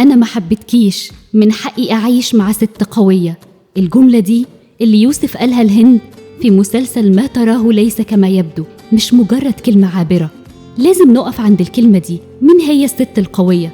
أنا ما حبتكيش، من حقي أعيش مع ست قوية. الجملة دي اللي يوسف قالها الهند في مسلسل ما تراه ليس كما يبدو، مش مجرد كلمة عابرة. لازم نقف عند الكلمة دي. مين هي الست القوية؟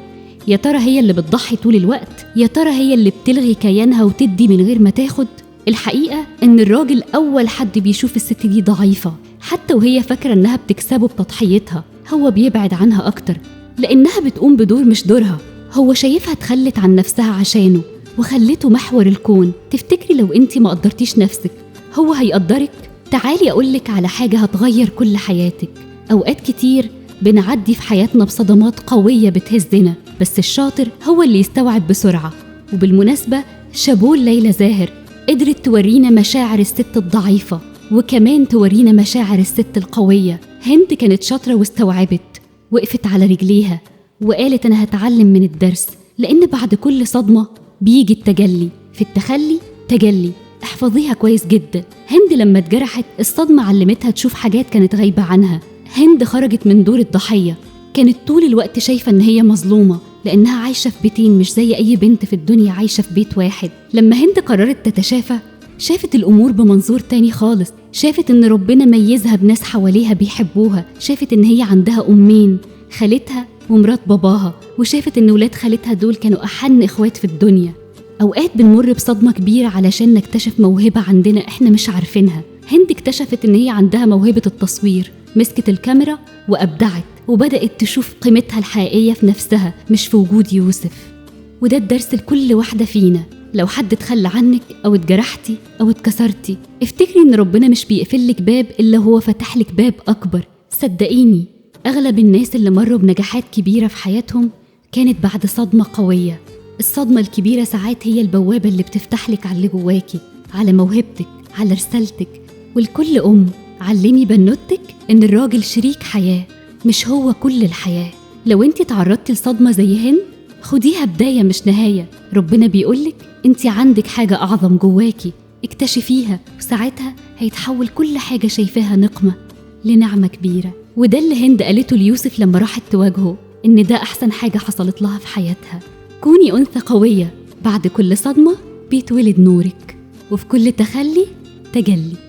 يا ترى هي اللي بتضحي طول الوقت؟ يا ترى هي اللي بتلغي كيانها وتدي من غير ما تاخد؟ الحقيقة إن الراجل أول حد بيشوف الست دي ضعيفة، حتى وهي فاكرة إنها بتكسبه بتضحيتها. هو بيبعد عنها أكتر لأنها بتقوم بدور مش دورها. هو شايفها تخلت عن نفسها عشانه وخلته محور الكون. تفتكري لو انتي ما قدرتيش نفسك هو هيقدرك؟ تعالي أقولك على حاجة هتغير كل حياتك. أوقات كتير بنعدي في حياتنا بصدمات قوية بتهزنا، بس الشاطر هو اللي يستوعب بسرعة. وبالمناسبة شابول ليلى زاهر قدرت تورينا مشاعر الست الضعيفة وكمان تورينا مشاعر الست القوية. هند كانت شاطرة واستوعبت، وقفت على رجليها وقالت أنا هتعلم من الدرس، لأن بعد كل صدمة بيجي التجلي. في التخلي تجلي. احفظيها كويس جدا. هند لما اتجرحت الصدمة علمتها تشوف حاجات كانت غايبة عنها. هند خرجت من دور الضحية، كانت طول الوقت شايفة إن هي مظلومة لأنها عايشة في بيتين مش زي أي بنت في الدنيا عايشة في بيت واحد. لما هند قررت تتشافى شافت الأمور بمنظور تاني خالص. شافت إن ربنا ميزها بناس حواليها بيحبوها. شافت إن هي عندها أمين، خالتها ومرات باباها، وشافت إن ولاد خالتها دول كانوا أحن إخوات في الدنيا. أوقات بنمر بصدمة كبيرة علشان نكتشف موهبة عندنا إحنا مش عارفينها. هند اكتشفت إن هي عندها موهبة التصوير، مسكت الكاميرا وأبدعت وبدأت تشوف قيمتها الحقيقية في نفسها مش في وجود يوسف. وده الدرس لكل واحدة فينا. لو حد اتخلى عنك أو اتجرحتي أو اتكسرتي، افتكري إن ربنا مش بيقفلك باب إلا هو فتح لك باب أكبر. صدقيني أغلب الناس اللي مروا بنجاحات كبيرة في حياتهم كانت بعد صدمة قوية. الصدمة الكبيرة ساعات هي البوابة اللي بتفتح لك على اللي جواكي، على موهبتك، على رسالتك. ولكل علمي بنوتك إن الراجل شريك حياة مش هو كل الحياة. لو انت تعرضتي لصدمة زي هند خديها بداية مش نهاية. ربنا بيقولك انت عندك حاجة أعظم جواكي، اكتشفيها، وساعتها هيتحول كل حاجة شايفاها نقمة لنعمة كبيرة. وده اللي هند قالته ليوسف لما راحت تواجهه، إن ده أحسن حاجة حصلت لها في حياتها. كوني أنثى قوية، بعد كل صدمة بيتولد نورك، وفي كل تخلي تجلي.